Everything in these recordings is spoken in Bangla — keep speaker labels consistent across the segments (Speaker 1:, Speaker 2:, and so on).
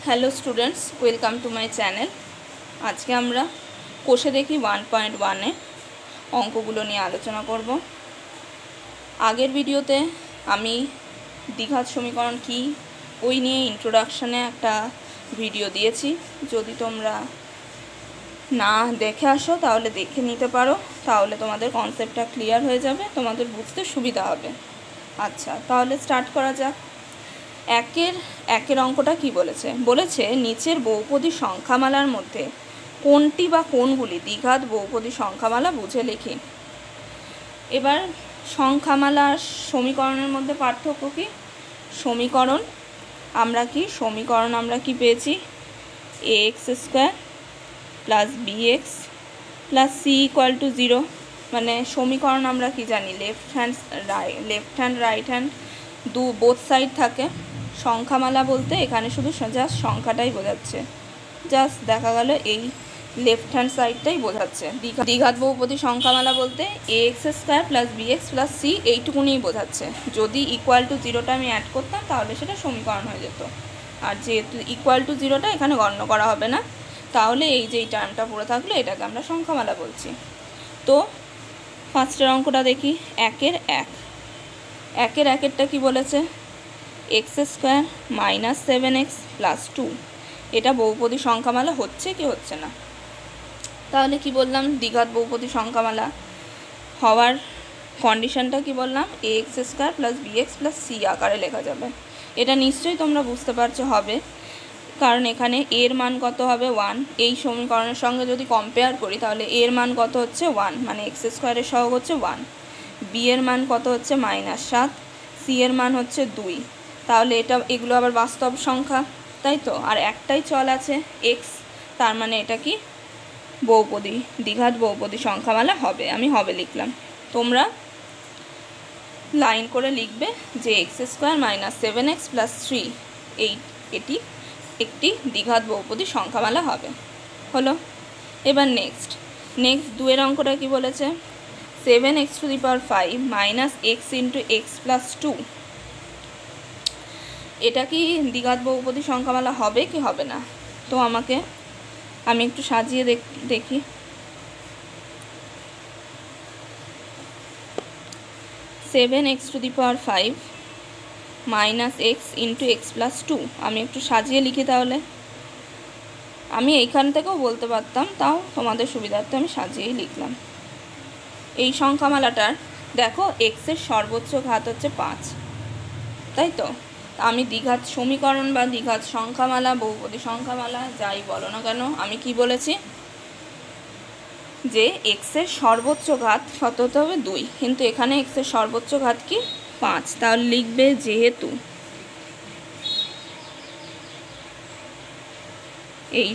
Speaker 1: Hello students, welcome to my channel. আজকে আমরা কোষে দেখি 1.1-এ অঙ্কগুলো নিয়ে আলোচনা করব। আগের ভিডিওতে আমি দ্বিঘাত সমীকরণ কি ওই নিয়ে ইন্ট্রোডাকশানে একটা ভিডিও দিয়েছি। যদি তোমরা না দেখে আসো তাহলে দেখে নিতে পারো, তাহলে তোমাদের কনসেপ্টটা ক্লিয়ার হয়ে যাবে, তোমাদের বুঝতে সুবিধা হবে। আচ্ছা, তাহলে স্টার্ট করা যাক। একের অঙ্কটা কি বলেছে নিচের বহুপদী সংখ্যামালার মধ্যে কোনটি বা কোনগুলি দ্বিঘাত বহুপদী সংখ্যামালা বুঝে লিখি। এবার সংখ্যামালা সমীকরণের মধ্যে পার্থক্য কি? সমীকরণ আমরা কি পেয়েছি? ax² plus bx plus c = 0। মানে সমীকরণ আমরা কি জানি, left hand right hand both side থাকে। সংখ্যামালা বলতে এখানে শুধু জাস্ট সংখ্যাটাই বোঝাচ্ছে, জাস্ট দেখা গেল এই লেফট হ্যান্ড সাইডটাই বোঝাচ্ছে। দ্বিঘাত বহুপদী সংখ্যামালা বলতে ax² plus bx plus c এইটুকুনিই বোঝাচ্ছে। যদি =0টা আমি অ্যাড করতাম তাহলে সেটা সমীকরণ হয়ে যেত, আর যেহেতু =0টা এখানে গণ্য করা হবে না, তাহলে এই যে টার্মটা পড়ে থাকলো এটাকে আমরা সংখ্যামালা বলছি। তো ফার্স্টের অঙ্কটা দেখি। একেরটা কি বলেছে? x² - 7x + 2। এটা বহুপদী সংখ্যামালা হচ্ছে কি হচ্ছে না? তাহলে কি বললাম, দ্বিঘাত বহুপদী সংখ্যামালা হওয়ার কন্ডিশনটা কি বললাম, ax² plus bx plus c আকারে লেখা যাবে। এটা নিশ্চয়ই তোমরা বুঝতে পারছো হবে, কারণ এখানে এর মান কত হবে? 1। এই সমীকরণের সঙ্গে যদি কম্পেয়ার করি তাহলে এর মান কত হচ্ছে? 1, মানে x² এর সহগ হচ্ছে 1। b এর মান কত হচ্ছে? -7। c এর মান হচ্ছে 2। তাহলে এগুলো আবার বাস্তব সংখ্যা, তাই তো? আর একটাই চল আছে x, তার মানে এটা কি দ্বিঘাত বহুপদী সংখ্যামালা হবে। আমি হবে লিখলাম, তোমরা লাইন করে লিখবে যে x² - 7x + 3 এটি একটি দ্বিঘাত বহুপদী সংখ্যামালা হবে। হলো। এবার নেক্সট 2-এর অঙ্কটা কি বলেছে? 7x⁵ - x × x + 2। এটা কি দ্বিঘাত বহুপদী সংখ্যামালা হবে কি হবে না? তো আমি একটু সাজিয়ে দেখি। 7x⁵ - x × x + 2 আমি একটু সাজিয়ে লিখি। তাহলে আমি এইখান থেকেও বলতে পারতাম, তাও তোমাদের সুবিধার্থে আমি সাজিয়েই লিখলাম। এই সংখ্যামালাটার দেখো এক্সের সর্বোচ্চ ঘাত হচ্ছে 5, তাই তো? আমি দ্বিঘাত সমীকরণ বা দ্বিঘাত সংখ্যামালা, বহুপদী সংখ্যামালা যাই বলো না কেন, আমি কি বলেছি যে এক্সের সর্বোচ্চ ঘাত কত হতে হবে? 2, কিন্তু এখানে এক্সের সর্বোচ্চ ঘাত কি? 5। তাহলে লিখবে যেহেতু এই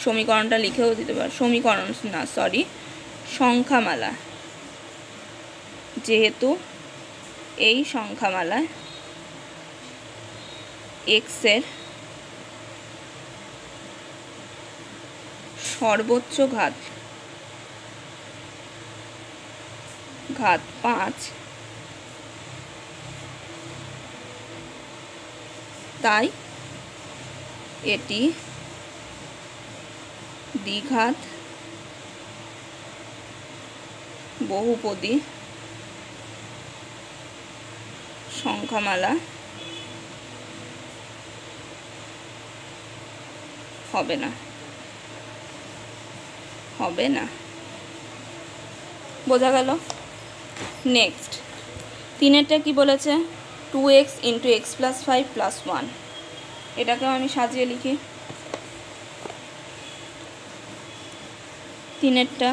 Speaker 1: সমীকরণটা লিখেও দিতে পারো, সংখ্যামালা, যেহেতু এই সংখ্যামালায় এক্সের সর্বোচ্চ ঘাত 5, তাই এটি দ্বিঘাত বহুপদী সংখ্যামালা হবে না। বোঝা গেল? নেক্সট 3-এরটা কি বলেছে? 2x × x + 5 + 1। এটাকেও আমি সাজিয়ে লিখি। 3-এরটা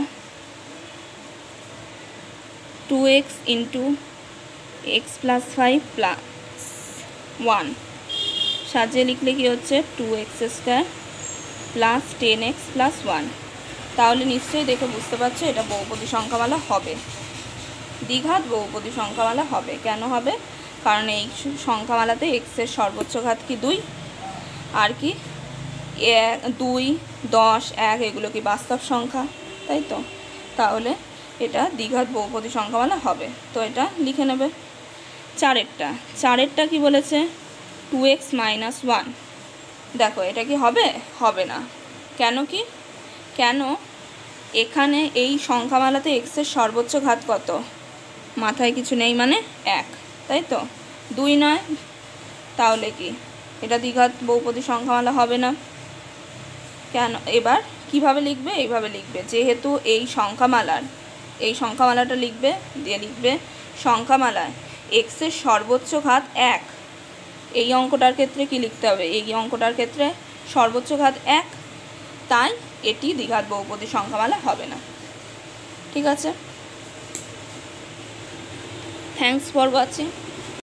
Speaker 1: 2x × x + 5 + 1 সাজিয়ে লিখলে কি হচ্ছে? 2x² plus 10x + 1। তাহলে নিশ্চয়ই দেখে বুঝতে পারছো এটা বহুপদী সংখ্যামালা হবে, দ্বিঘাত বহুপদী সংখ্যামালা হবে। কেন হবে? কারণ এই সংখ্যামালাতে এক্সের সর্বোচ্চ ঘাত কি? 2, আর কি 2, 10, 1 এগুলো কি বাস্তব সংখ্যা, তাই তো? তাহলে এটা দ্বিঘাত বহুপদী সংখ্যামালা হবে। তো এটা লিখে নেবে। 4-এরটা কি বলেছে? 2x - 1। দেখো এটা কি হবে? হবে না। কেন এখানে এই সংখ্যামালাতে এক্সের সর্বোচ্চ ঘাত কত? মাথায় কিছু নেই মানে 1, তাই তো? 2 নয়, তাহলে কি এটা দ্বিঘাত বহুপদী সংখ্যামালা হবে না। কেন? এবার কিভাবে লিখবে? এইভাবে লিখবে, যেহেতু এই সংখ্যামালাটা লিখবে, দিয়ে লিখবে সংখ্যামালায় এক্সের সর্বোচ্চ ঘাত 1। এই অঙ্কটার ক্ষেত্রে কি লিখতে হবে? এই অঙ্কটার ক্ষেত্রে সর্বোচ্চ ঘাত 1, তাই এটি দ্বিঘাত বহুপদী সংখ্যামালা হবে না। ঠিক আছে, থ্যাঙ্কস ফর ওয়াচিং।